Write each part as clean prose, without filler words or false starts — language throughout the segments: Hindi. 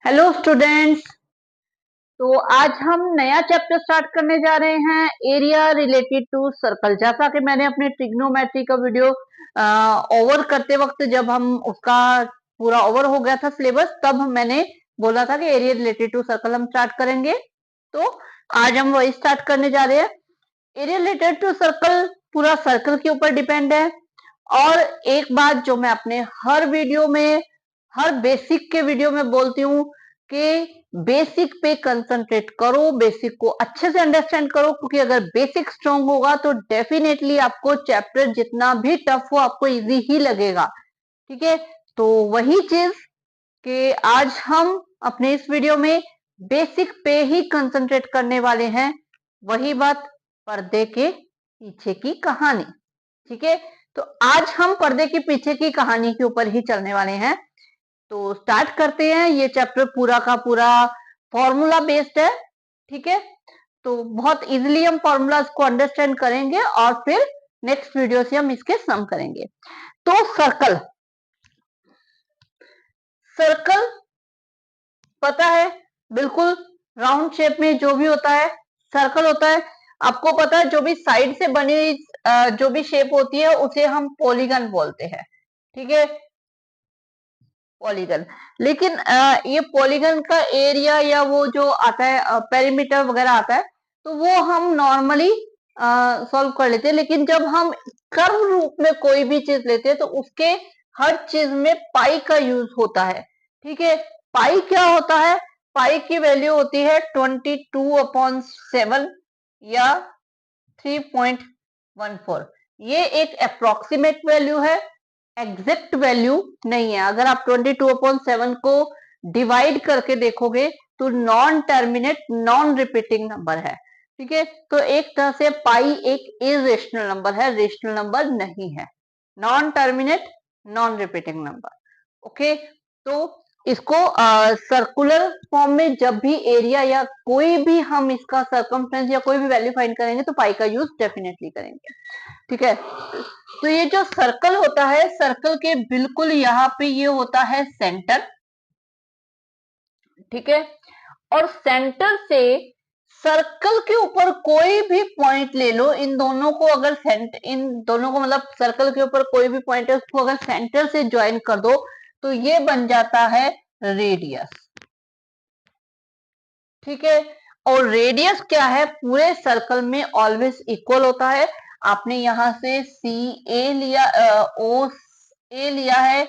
Hello students. तो आज हम नया चैप्टर स्टार्ट करने जा रहे हैं, एरिया रिलेटेड टू सर्कल। जैसा कि मैंने अपने ट्रिग्नोमेट्री का वीडियो ओवर करते वक्त जब हम उसका पूरा ओवर हो गया था सिलेबस, तब मैंने बोला था कि एरिया रिलेटेड टू सर्कल हम स्टार्ट करेंगे। तो आज हम वही स्टार्ट करने जा रहे हैं। एरिया रिलेटेड टू सर्कल पूरा सर्कल के ऊपर डिपेंड है। और एक बात जो मैं अपने हर वीडियो में, हर बेसिक के वीडियो में बोलती हूँ कि बेसिक पे कंसंट्रेट करो, बेसिक को अच्छे से अंडरस्टैंड करो, क्योंकि अगर बेसिक स्ट्रांग होगा तो डेफिनेटली आपको चैप्टर जितना भी टफ हो आपको इजी ही लगेगा। ठीक है, तो वही चीज कि आज हम अपने इस वीडियो में बेसिक पे ही कंसंट्रेट करने वाले हैं। वही बात, पर्दे के पीछे की कहानी। ठीक है, तो आज हम पर्दे के पीछे की कहानी के ऊपर ही चलने वाले हैं। तो स्टार्ट करते हैं। ये चैप्टर पूरा का पूरा फॉर्मूला बेस्ड है। ठीक है, तो बहुत इजीली हम फॉर्मूलाज को अंडरस्टैंड करेंगे और फिर नेक्स्ट वीडियो से हम इसके सम करेंगे। तो सर्कल, सर्कल पता है, बिल्कुल राउंड शेप में जो भी होता है सर्कल होता है। आपको पता है, जो भी साइड से बनी हुई जो भी शेप होती है उसे हम पॉलीगन बोलते हैं। ठीक है, पॉलीगन। लेकिन ये पॉलीगन का एरिया या वो जो आता है पेरीमीटर वगैरह आता है, तो वो हम नॉर्मली सॉल्व कर लेते हैं। लेकिन जब हम कर्व रूप में कोई भी चीज लेते हैं तो उसके हर चीज में पाई का यूज होता है। ठीक है, पाई क्या होता है? पाई की वैल्यू होती है 22/7 या 3.14। ये एक अप्रोक्सीमेट वैल्यू है, एग्जैक्ट वैल्यू नहीं है। अगर आप 22/7 को डिवाइड करके देखोगे तो non terminate non repeating number है। ठीक है, तो एक तरह से पाई एक इरेशनल नंबर है, रेशनल नंबर नहीं है। Non terminate non repeating number. Okay, तो इसको सर्कुलर फॉर्म में जब भी एरिया या कोई भी हम इसका सर्कमफ्रेंस या कोई भी वैल्यू फाइंड करेंगे तो पाई का यूज डेफिनेटली करेंगे। ठीक है, तो ये जो सर्कल होता है, सर्कल के बिल्कुल यहाँ पे ये होता है सेंटर। ठीक है, और सेंटर से सर्कल के ऊपर कोई भी पॉइंट ले लो, इन दोनों को अगर इन दोनों को मतलब सर्कल के ऊपर कोई भी पॉइंट है उसको अगर सेंटर से ज्वाइन कर दो तो ये बन जाता है रेडियस। ठीक है, और रेडियस क्या है? पूरे सर्कल में ऑलवेज इक्वल होता है। आपने यहां से सी ए लिया, ओ ए लिया है,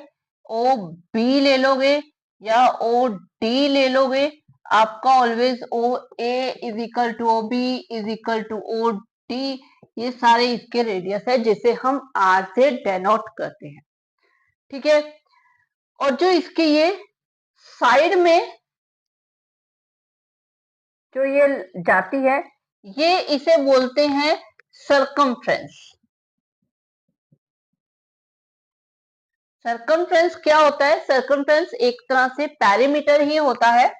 ओ बी ले लोगे या ओ डी ले लोगे, आपका always O A is equal to O B is equal to O D. ये सारे इसके रेडियस है जिसे हम आर से डेनोट करते हैं। ठीक है, और जो इसके ये साइड में जो ये जाती है, ये इसे बोलते हैं सरकमफ्रेंस। सरकमफ्रेंस क्या होता है? सरकमफ्रेंस एक तरह से पेरीमीटर ही होता है।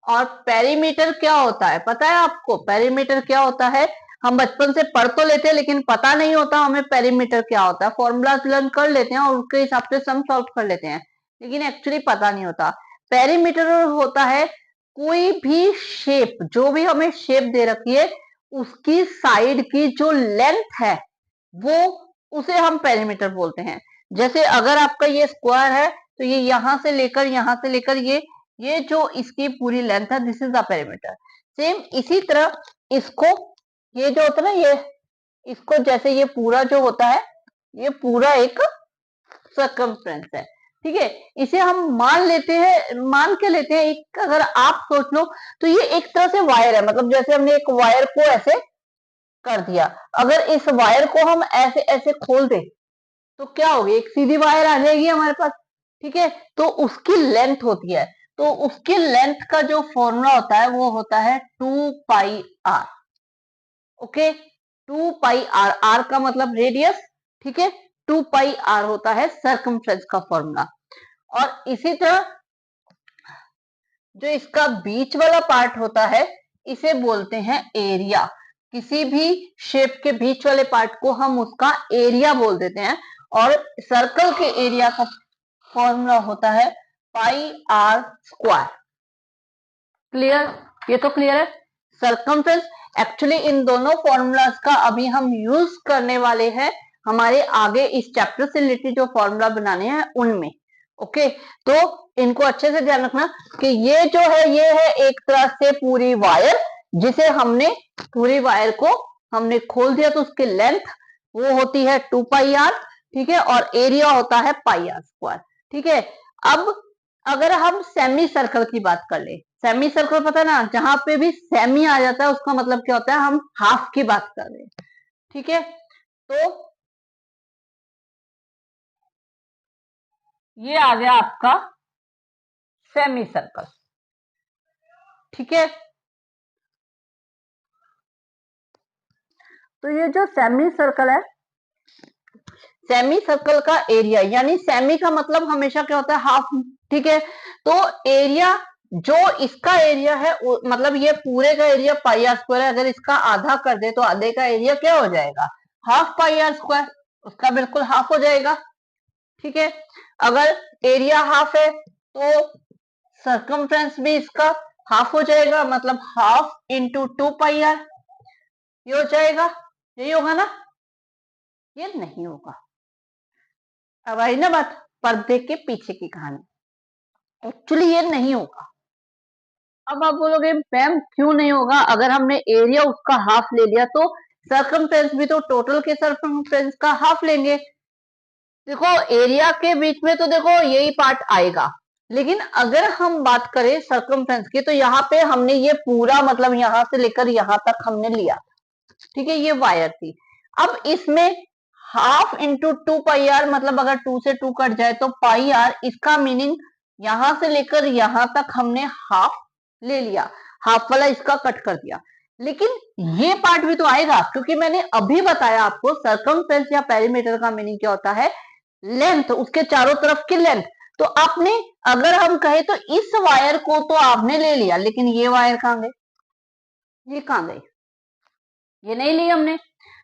और पेरीमीटर क्या होता है पता है आपको? पेरीमीटर क्या होता है? हम बचपन से पढ़ तो लेते हैं लेकिन पता नहीं होता हमें पेरीमीटर क्या होता है। फॉर्मूलाज लर्न कर लेते हैं और उसके हिसाब से सम सॉल्व कर लेते हैं, लेकिन एक्चुअली पता नहीं होता। पेरीमीटर होता है कोई भी शेप, जो भी हमें शेप दे रखी है उसकी साइड की जो लेंथ है वो, उसे हम पेरीमीटर बोलते हैं। जैसे अगर आपका ये स्क्वायर है तो ये यहां से लेकर ये जो इसकी पूरी लेंथ है, this is the perimeter. Same इसी तरह इसको, ये जो होता है ना, ये इसको जैसे ये पूरा जो होता है ये पूरा एक सर्कमफ्रेंस है। ठीक है, इसे हम मान लेते हैं, मान के लेते हैं एक, अगर आप सोच लो तो ये एक तरह से वायर है। मतलब जैसे हमने एक वायर को ऐसे कर दिया, अगर इस वायर को हम ऐसे ऐसे खोल दें तो क्या होगी? एक सीधी वायर आ जाएगी हमारे पास। ठीक है, तो उसकी लेंथ होती है, तो उसकी लेंथ का जो फॉर्मूला होता है वो होता है 2πr। ओके, 2πr, आर का मतलब रेडियस। ठीक है, 2πr होता है सर्कमफ्रेंस का फॉर्मूला। और इसी तरह जो इसका बीच वाला पार्ट होता है इसे बोलते हैं एरिया। किसी भी शेप के बीच वाले पार्ट को हम उसका एरिया बोल देते हैं। और सर्कल के एरिया का फॉर्मूला होता है पाई आर स्क्वायर। क्लियर? ये तो क्लियर है। सर्कमफ्रेंस एक्चुअली इन दोनों फॉर्मूलाज का अभी हम यूज करने वाले हैं हमारे आगे इस चैप्टर से रिलेटेड जो फॉर्मूला बनाने हैं उनमें। ओके, तो इनको अच्छे से ध्यान रखना कि ये जो है ये है एक तरह से पूरी वायर, जिसे हमने पूरी वायर को हमने खोल दिया तो उसकी लेंथ वो होती है 2 पाई आर, ठीक है, और एरिया होता है पाई आर स्क्वायर। ठीक है, अब अगर हम सेमी सर्कल की बात कर ले, सेमी सर्कल पता है ना, जहां पे भी सेमी आ जाता है उसका मतलब क्या होता है, हम हाफ की बात कर रहे हैं। ठीक है, तो ये आ गया आपका सेमी सर्कल। ठीक है, तो ये जो सेमी सर्कल है, सेमी सर्कल का एरिया, यानी सेमी का मतलब हमेशा क्या होता है, हाफ। ठीक है, तो एरिया जो इसका एरिया है मतलब ये पूरे का एरिया पाई आर स्क्वायर है, अगर इसका आधा कर दे तो आधे का एरिया क्या हो जाएगा, हाफ पाई आर स्क्वायर, उसका बिल्कुल हाफ हो जाएगा। ठीक है, अगर एरिया हाफ है तो सर्कमफ्रेंस भी इसका हाफ हो जाएगा, मतलब हाफ इंटू 2 पाई आर, ये हो जाएगा। यही होगा ना? ये नहीं होगा। अब आई ना बात पर्दे के पीछे की कहानी, एक्चुअली ये नहीं होगा। अब आप बोलोगे मैम क्यों नहीं होगा, अगर हमने एरिया उसका हाफ ले लिया तो सर्कमफ्रेंस भी तो टोटल के सर्कमफ्रेंस का हाफ लेंगे। देखो एरिया के बीच में तो देखो यही पार्ट आएगा, लेकिन अगर हम बात करें सर्कमफ्रेंस की तो यहाँ पे हमने ये पूरा मतलब यहां से लेकर यहां तक हमने लिया। ठीक है, ये वायर थी। अब इसमें हाफ इंटू 2 पाई आर, मतलब अगर 2 से 2 कट जाए तो पाई आर, इसका मीनिंग यहां से लेकर यहां तक हमने हाफ ले लिया, हाफ वाला इसका कट कर दिया। लेकिन ये पार्ट भी तो आएगा, क्योंकि मैंने अभी बताया आपको सर्कमफ्रेंस या पेरीमीटर का मीनिंग क्या होता है, लेंथ, उसके चारों तरफ की लेंथ। तो आपने अगर हम कहे तो इस वायर को तो आपने ले लिया, लेकिन ये वायर कहां गई, ये कहां गई, ये नहीं ली हमने,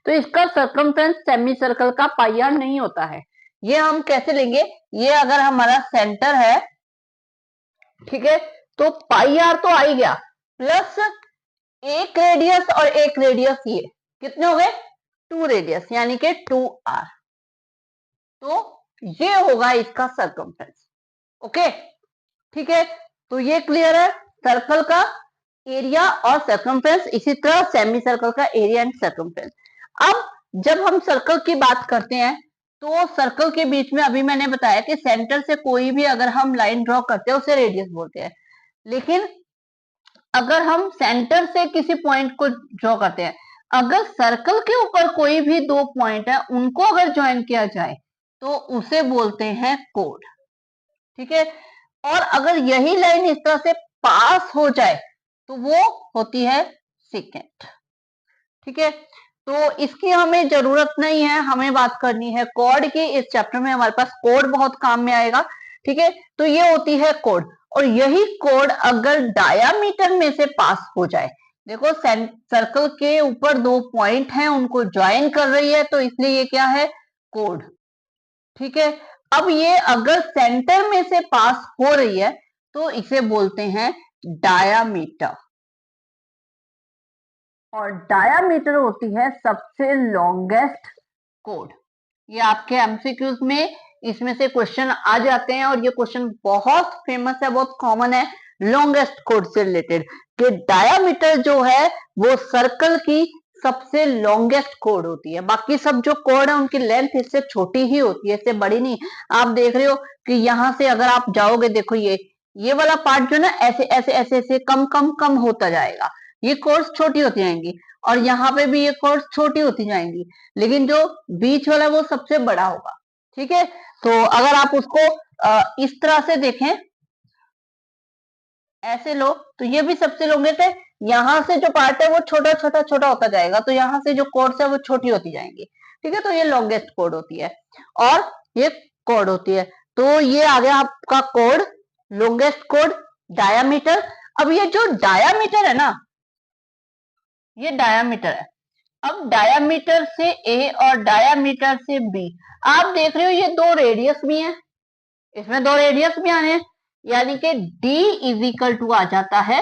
तो इसका सर्कमफ्रेंस सेमी सर्कल का पाई आर नहीं होता है। ये हम कैसे लेंगे, ये अगर हमारा सेंटर है, ठीक है, तो पाई आर तो आ ही गया, प्लस एक रेडियस और एक रेडियस, ये कितने हो गए, 2 रेडियस, यानी कि 2 आर। तो ये होगा इसका सर्कमफ्रेंस। ओके, ठीक है, तो ये क्लियर है सर्कल का एरिया और सर्कमफ्रेंस, इसी तरह सेमी सर्कल का एरिया एंड सर्कमफ्रेंस। अब जब हम सर्कल की बात करते हैं तो सर्कल के बीच में अभी मैंने बताया कि सेंटर से कोई भी अगर हम लाइन ड्रॉ करते हैं उसे रेडियस बोलते हैं, लेकिन अगर हम सेंटर से किसी पॉइंट को ड्रॉ करते हैं, अगर सर्कल के ऊपर कोई भी दो पॉइंट है उनको अगर ज्वाइन किया जाए तो उसे बोलते हैं कोड। ठीक है, और अगर यही लाइन इस तरह से पास हो जाए तो वो होती है सेकेंट। ठीक है, तो इसकी हमें जरूरत नहीं है, हमें बात करनी है कोड की। इस चैप्टर में हमारे पास कोड बहुत काम में आएगा। ठीक है, तो ये होती है कोड, और यही कोड अगर डायामीटर में से पास हो जाए, देखो सर्कल के ऊपर दो पॉइंट हैं उनको ज्वाइन कर रही है तो इसलिए ये क्या है, कोड। ठीक है, अब ये अगर सेंटर में से पास हो रही है तो इसे बोलते हैं डायामीटर, और डायामीटर होती है सबसे लॉन्गेस्ट कोड। ये आपके एमसीक्यूज में इसमें से क्वेश्चन आ जाते हैं, और ये क्वेश्चन बहुत फेमस है, बहुत कॉमन है लॉन्गेस्ट कोड से रिलेटेड, कि डायामीटर जो है वो सर्कल की सबसे लॉन्गेस्ट कोड होती है। बाकी सब जो कोड है उनकी लेंथ इससे छोटी ही होती है, इससे बड़ी नहीं। आप देख रहे हो कि यहां से अगर आप जाओगे, देखो ये वाला पार्ट जो ना ऐसे ऐसे ऐसे ऐसे कम कम कम होता जाएगा, ये कोर्स छोटी होती जाएंगी, और यहाँ पे भी ये कोर्स छोटी होती जाएंगी, लेकिन जो बीच वाला वो सबसे बड़ा होगा। ठीक है, तो अगर आप उसको इस तरह से देखें, ऐसे लो, तो ये भी सबसे लॉन्गेस्ट है। यहाँ से जो पार्ट है वो छोटा छोटा छोटा होता जाएगा, तो यहाँ से जो कोड्स है वो छोटी होती जाएंगी। ठीक है, तो ये लॉन्गेस्ट कोड होती है, और ये कोड होती है। तो ये आ गया आपका कोड, लॉन्गेस्ट कोड, डायामीटर। अब ये जो डायामीटर है ना, ये डायामीटर है। अब डायामीटर से ए और डायामीटर से बी, आप देख रहे हो ये दो रेडियस भी हैं, इसमें दो रेडियस भी आने हैं, यानी कि D इज इक्वल टू आ जाता है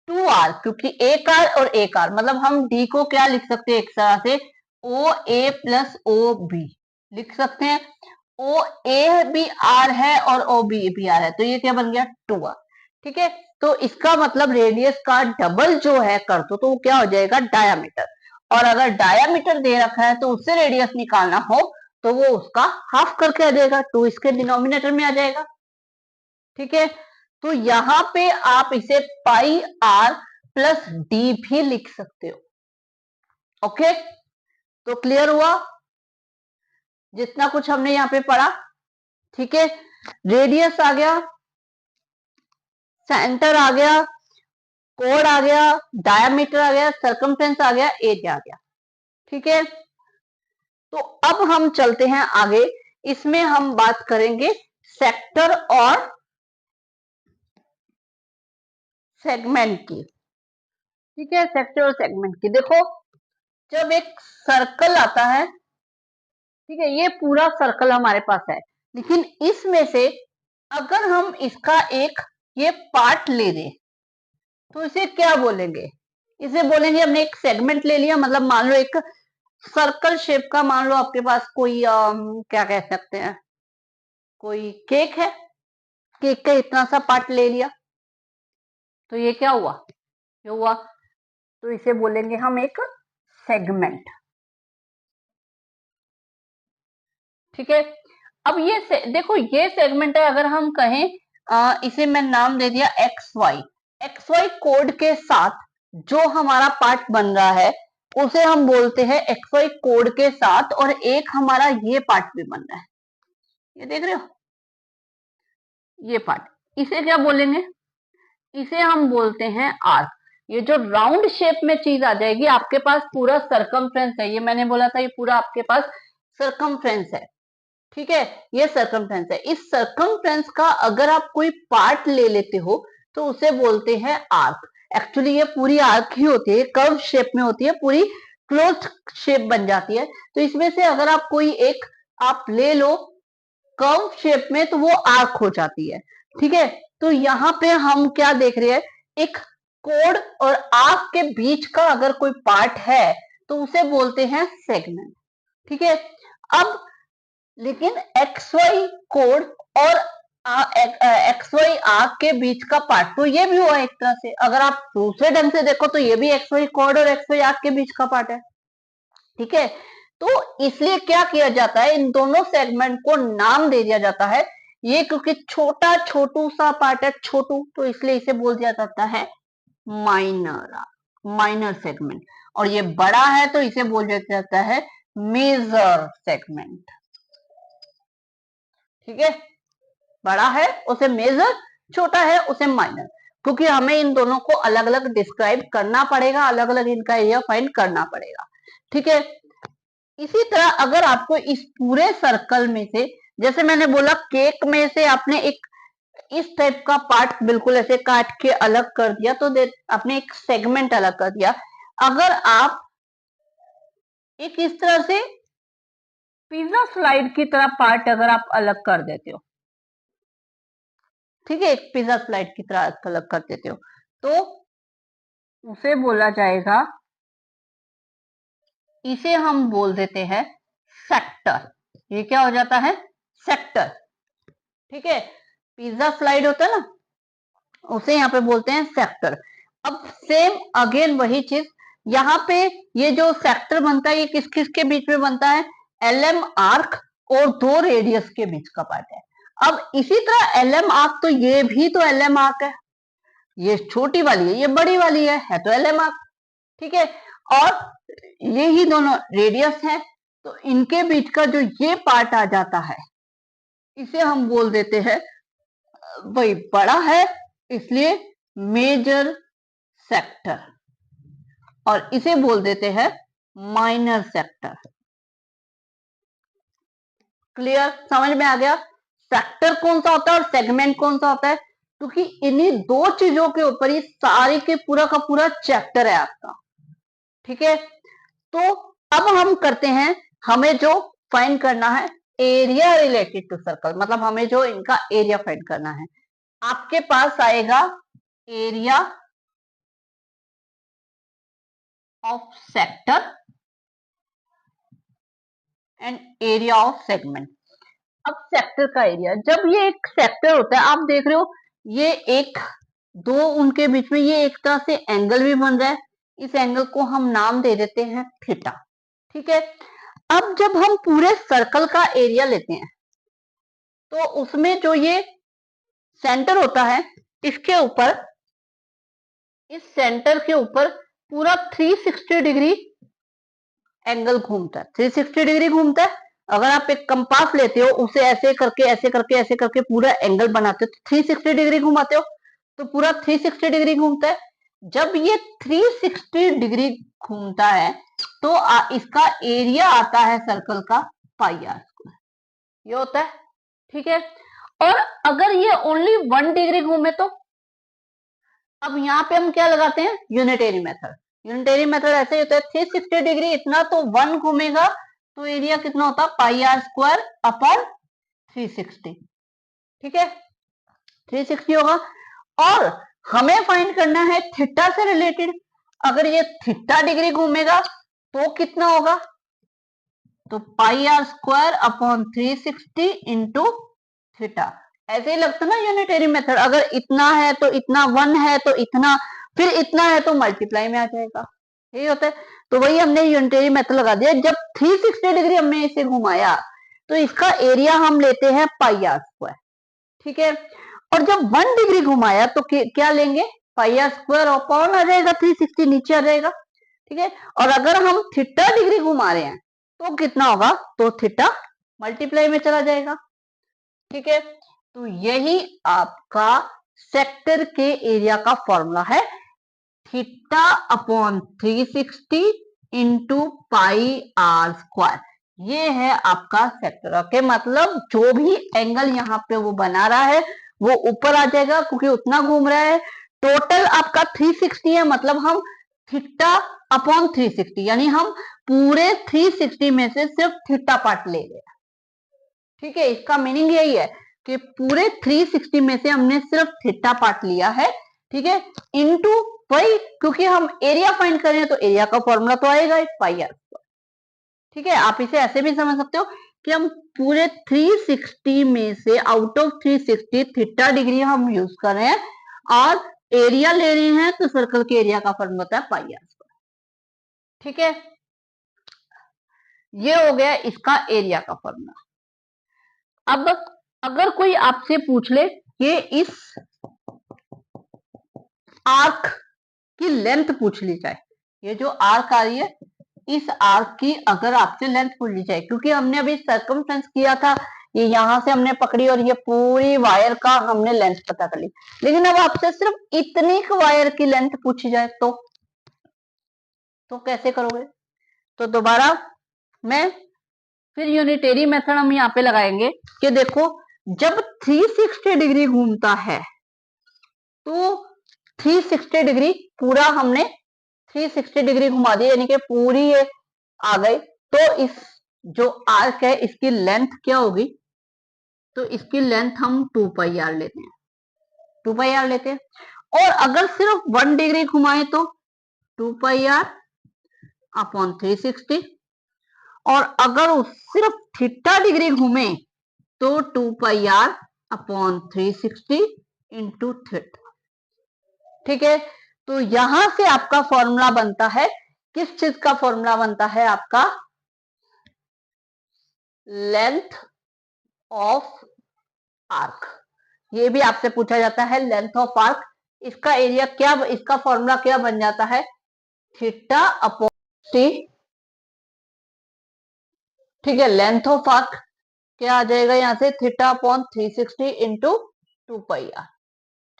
2R, क्योंकि एक आर और एक आर, मतलब हम D को क्या लिख सकते हैं एक तरह से ओ ए प्लस ओ बी लिख सकते हैं। ओ ए भी आर है और ओ बी भी आर है, तो ये क्या बन गया 2R। ठीक है, तो इसका मतलब रेडियस का डबल जो है कर दो तो वो क्या हो जाएगा डायामीटर। और अगर डायामीटर दे रखा है तो उससे रेडियस निकालना हो तो वो उसका हाफ करके आ जाएगा, 2 इसके डिनोमिनेटर में आ जाएगा। ठीक है, तो यहां पे आप इसे पाई आर प्लस डी भी लिख सकते हो। ओके, तो क्लियर हुआ जितना कुछ हमने यहाँ पे पढ़ा। ठीक है, रेडियस आ गया, सेंटर आ गया, कोड आ गया, डायमीटर आ गया, सर्कमफ्रेंस आ गया, एरिया आ गया। ठीक है, तो अब हम चलते हैं आगे। इसमें हम बात करेंगे सेक्टर और सेगमेंट की। ठीक है, सेक्टर और सेगमेंट की देखो, जब एक सर्कल आता है, ठीक है, ये पूरा सर्कल हमारे पास है, लेकिन इसमें से अगर हम इसका एक ये पार्ट ले लें तो इसे क्या बोलेंगे? इसे बोलेंगे हमने एक सेगमेंट ले लिया, मतलब मान लो एक सर्कल शेप का, मान लो आपके पास कोई क्या कह सकते हैं, कोई केक है, केक का इतना सा पार्ट ले लिया, तो ये क्या हुआ, ये हुआ, तो इसे बोलेंगे हम एक सेगमेंट। ठीक है, अब ये देखो ये सेगमेंट है, अगर हम कहें इसे मैं नाम दे दिया X Y, X Y code के साथ जो हमारा पार्ट बन रहा है उसे हम बोलते हैं एक्स वाई कोड के साथ, और एक हमारा ये पार्ट भी बन रहा है, ये देख रहे हो, ये पार्ट, इसे क्या बोलेंगे? इसे हम बोलते हैं आर्क। ये जो राउंड शेप में चीज आ जाएगी, आपके पास पूरा सरकमफ्रेंस है, ये मैंने बोला था, ये पूरा आपके पास सरकमफ्रेंस है। ठीक है, ये सरकमफ्रेंस है, इस सरकमफ्रेंस का अगर आप कोई पार्ट ले लेते हो तो उसे बोलते हैं आर्क। एक्चुअली ये पूरी आर्क ही होती है, कर्व शेप में होती है, पूरी क्लोज शेप बन जाती है। तो इसमें से अगर आप कोई एक आप ले लो कर्व शेप में तो वो आर्क हो जाती है। ठीक है, तो यहाँ पे हम क्या देख रहे हैं, एक कोड और आर्क के बीच का अगर कोई पार्ट है तो उसे बोलते हैं सेगमेंट। ठीक है, अब लेकिन एक्स वाई कोड और एक्स वाई आर्क के बीच का पार्ट तो ये भी हुआ एक तरह से, अगर आप दूसरे ढंग से देखो तो ये भी एक्स वाई कोड और एक्स वाई आर्क के बीच का पार्ट है। ठीक है, तो इसलिए क्या किया जाता है, इन दोनों सेगमेंट को नाम दे दिया जाता है। ये क्योंकि छोटा छोटू सा पार्ट है, छोटू, तो इसलिए इसे बोल दिया जाता है माइनर, माइनर सेगमेंट। और ये बड़ा है तो इसे बोल दिया जाता है मेजर सेगमेंट। ठीक है, बड़ा है उसे मेजर, छोटा है उसे माइनर, क्योंकि हमें इन दोनों को अलग अलग डिस्क्राइब करना पड़ेगा, अलग अलग इनका एरिया फाइंड करना पड़ेगा। ठीक है, इसी तरह अगर आपको इस पूरे सर्कल में से, जैसे मैंने बोला केक में से आपने एक इस टाइप का पार्ट बिल्कुल ऐसे काट के अलग कर दिया तो आपने एक सेगमेंट अलग कर दिया। अगर आप एक इस तरह से पिज्जा स्लाइड की तरह पार्ट अगर आप अलग कर देते हो, ठीक है, एक पिज्जा स्लाइड की तरह अलग कर देते हो, तो उसे बोला जाएगा, इसे हम बोल देते हैं सेक्टर। ये क्या हो जाता है, सेक्टर। ठीक है, पिज्जा स्लाइड होता है ना, उसे यहाँ पे बोलते हैं सेक्टर। अब सेम अगेन वही चीज, यहाँ पे ये जो सेक्टर बनता है ये किस किस के बीच में बनता है, एल एम आर्क और दो रेडियस के बीच का पार्ट है। अब इसी तरह एल एम आर्क, तो ये भी तो एल एम आर्क है, ये छोटी वाली है, ये बड़ी वाली है तो एल एम आर्क। ठीक है, और ये ही दोनों रेडियस है, तो इनके बीच का जो ये पार्ट आ जाता है इसे हम बोल देते हैं, वही बड़ा है इसलिए मेजर सेक्टर, और इसे बोल देते हैं माइनर सेक्टर। क्लियर, समझ में आ गया? सेक्टर कौन सा होता है और सेगमेंट कौन सा होता है, क्योंकि इन्हीं दो चीजों के ऊपर ही सारी के पूरा का पूरा चैप्टर है आपका। ठीक है, तो अब हम करते हैं, हमें जो फाइंड करना है एरिया रिलेटेड टू सर्कल, मतलब हमें जो इनका एरिया फाइंड करना है। आपके पास आएगा area of sector and area of segment. अब सेक्टर का एरिया, जब ये एक सेक्टर होता है, आप देख रहे हो ये एक दो उनके बीच में ये एक तरह से एंगल भी बन रहा है, इस एंगल को हम नाम दे देते हैं थीटा। ठीक है, अब जब हम पूरे सर्कल का एरिया लेते हैं तो उसमें जो ये सेंटर होता है, इसके ऊपर, इस सेंटर के ऊपर पूरा 360 डिग्री एंगल घूमता है, 360 डिग्री घूमता है। अगर आप एक कंपास लेते हो, उसे ऐसे करके ऐसे करके ऐसे करके पूरा एंगल बनाते हो तो 360 डिग्री घुमाते हो, तो पूरा 360 डिग्री घूमता है। जब ये 360 डिग्री घूमता है तो इसका एरिया आता है सर्कल का पाई आर स्क्वायर, ये होता है। ठीक है, और अगर ये ओनली 1 डिग्री घूमे तो, अब यहाँ पे हम क्या लगाते हैं, यूनिटेरी मेथड। यूनिटेरी मेथड ऐसे ही होता है, 360 डिग्री इतना तो 1 घूमेगा, तो एरिया कितना होता है, पाई आर स्क्वायर अपॉन 360। ठीक है, 360 होगा। और हमें फाइंड करना है थीटा से रिलेटेड, अगर ये थीटा डिग्री घूमेगा तो कितना होगा, तो pi are square upon 360 into theta. ऐसे ही लगता ना यूनिटेरी मेथड, अगर इतना है तो इतना, 1 है तो इतना, फिर इतना है तो मल्टीप्लाई में आ जाएगा, यही होता है। तो वही हमने यूनिटेरी मेथड लगा दिया। जब 360 डिग्री हमने इसे घुमाया तो इसका एरिया हम लेते हैं पाई आर स्क्वायर। ठीक है, और जब 1 डिग्री घुमाया तो क्या लेंगे, पाई आर स्क्वायर अपॉन आ जाएगा 360, नीचे आ जाएगा। ठीक है, और अगर हम थीटा डिग्री घुमा रहे हैं तो कितना होगा, तो थीटा मल्टीप्लाई में चला जाएगा। ठीक है, तो यही आपका सेक्टर के एरिया का फॉर्मूला है, theta upon 360 into pi are square. ये है आपका सेक्टर। ओके, मतलब जो भी एंगल यहाँ पे वो बना रहा है वो ऊपर आ जाएगा, क्योंकि उतना घूम रहा है। टोटल आपका 360 है, मतलब हम थीटा अपॉन 360, यानी हम पूरे 360 में से सिर्फ थीटा पार्ट ले गए। ठीक है, इसका मीनिंग यही है कि पूरे 360 में से हमने सिर्फ थीटा पार्ट लिया है। ठीक है, इनटू वही, क्योंकि हम एरिया फाइंड कर रहे हैं तो एरिया का फॉर्मूला तो आएगा पाई आर। ठीक है, आप इसे ऐसे भी समझ सकते हो कि हम पूरे 360 में से आउट ऑफ 360 थीटा डिग्री हम यूज कर रहे हैं और एरिया ले रहे हैं, तो सर्कल के एरिया का फॉर्मूला होता है पाई आर स्क्वायर। ठीक है, ये हो गया इसका एरिया का फॉर्मूला। अब अगर कोई आपसे पूछ ले कि इस आर्क की लेंथ पूछ ली जाए, ये जो आर्क आ रही है, इस आर्क की अगर आपसे लेंथ पूछ ली जाए, क्योंकि हमने अभी सर्कमफ्रेंस किया था, ये यहां से हमने पकड़ी और ये पूरी वायर का हमने लेंथ पता कर ली, लेकिन अब आपसे सिर्फ इतनी वायर की लेंथ पूछी जाए तो कैसे करोगे। तो दोबारा मैं फिर यूनिटेरी मेथड हम यहाँ पे लगाएंगे कि देखो, जब 360 डिग्री घूमता है तो 360 डिग्री पूरा हमने 360 डिग्री घुमा दी, यानी कि पूरी ये आ गई, तो इस जो आर्क है इसकी लेंथ क्या होगी, तो इसकी लेंथ हम 2 पाई आर लेते हैं, 2 पाई आर लेते हैं। और अगर सिर्फ 1 डिग्री घुमाए तो 2 पाई आर अपॉन 360, और अगर सिर्फ थीटा डिग्री घूमे तो 2 pi are upon 360 into theta. ठीक है, तो यहां से आपका फॉर्मूला बनता है, किस चीज का फॉर्मूला बनता है, आपका लेंथ ऑफ आर्क। ये भी आपसे पूछा जाता है, लेंथ ऑफ आर्क, इसका एरिया क्या, इसका फॉर्मूला क्या बन जाता है, थीटा अपॉन टी। ठीक है, लेंथ ऑफ आर्क क्या आ जाएगा यहाँ से, theta upon 360 into 2 pi R.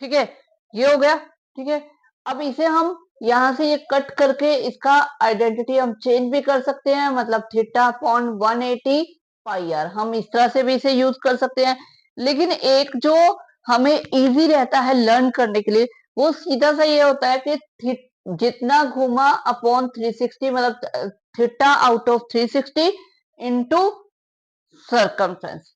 ठीक है, ये हो गया। ठीक है, अब इसे हम यहां से ये कट करके इसका आइडेंटिटी हम चेंज भी कर सकते हैं, मतलब थीटा अपॉन 180 पाई आर, हम इस तरह से भी इसे यूज कर सकते हैं। लेकिन एक जो हमें इजी रहता है लर्न करने के लिए, वो सीधा सा ये होता है कि जितना घुमा अपॉन 360, मतलब theta out of 360 into circumference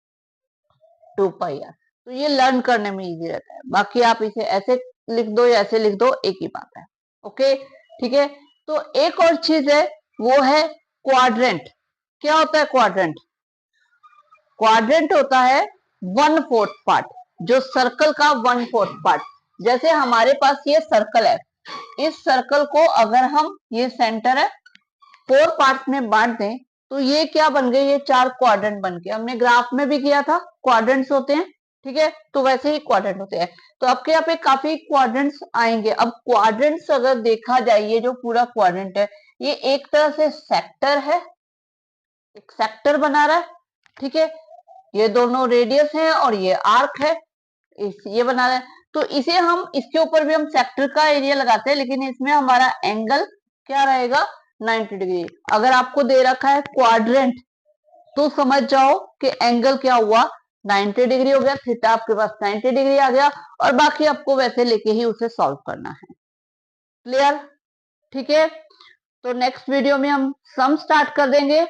2 pi R. तो ये लर्न करने में इजी रहता है। बाकी आप इसे ऐसे लिख दो या ऐसे लिख दो, एक ही बात है। ओके, ठीक है। तो एक और चीज है, वो है क्वाड्रेंट। क्या होता है क्वाड्रेंट? क्वाड्रेंट होता है 1/4 पार्ट, जो सर्कल का 1/4 पार्ट। जैसे हमारे पास ये सर्कल है, इस सर्कल को अगर हम, ये सेंटर है, 4 पार्ट्स में बांट दें तो ये क्या बन गए? ये 4 क्वाड्रेंट बन गए। हमने ग्राफ में भी किया था, क्वाड्रेंट्स होते हैं, ठीक है। तो वैसे ही क्वाड्रेंट होते हैं। तो आपके यहाँ पे काफी क्वाड्रेंट्स आएंगे। अब क्वाड्रेंट्स अगर देखा जाए, ये जो पूरा क्वाड्रेंट है, ये एक तरह से सेक्टर है, एक सेक्टर बना रहा है, ठीक है। ये दोनों रेडियस है और ये आर्क है, ये बना रहा है। तो इसे हम, इसके ऊपर भी हम सेक्टर का एरिया लगाते हैं, लेकिन इसमें हमारा एंगल क्या रहेगा? 90 डिग्री। अगर आपको दे रखा है क्वाड्रेंट, तो समझ जाओ कि एंगल क्या हुआ? 90 डिग्री हो गया। थीटा आपके पास 90 डिग्री आ गया, और बाकी आपको वैसे लेके ही उसे सॉल्व करना है। क्लियर? ठीक है। तो नेक्स्ट वीडियो में हम सम स्टार्ट कर देंगे।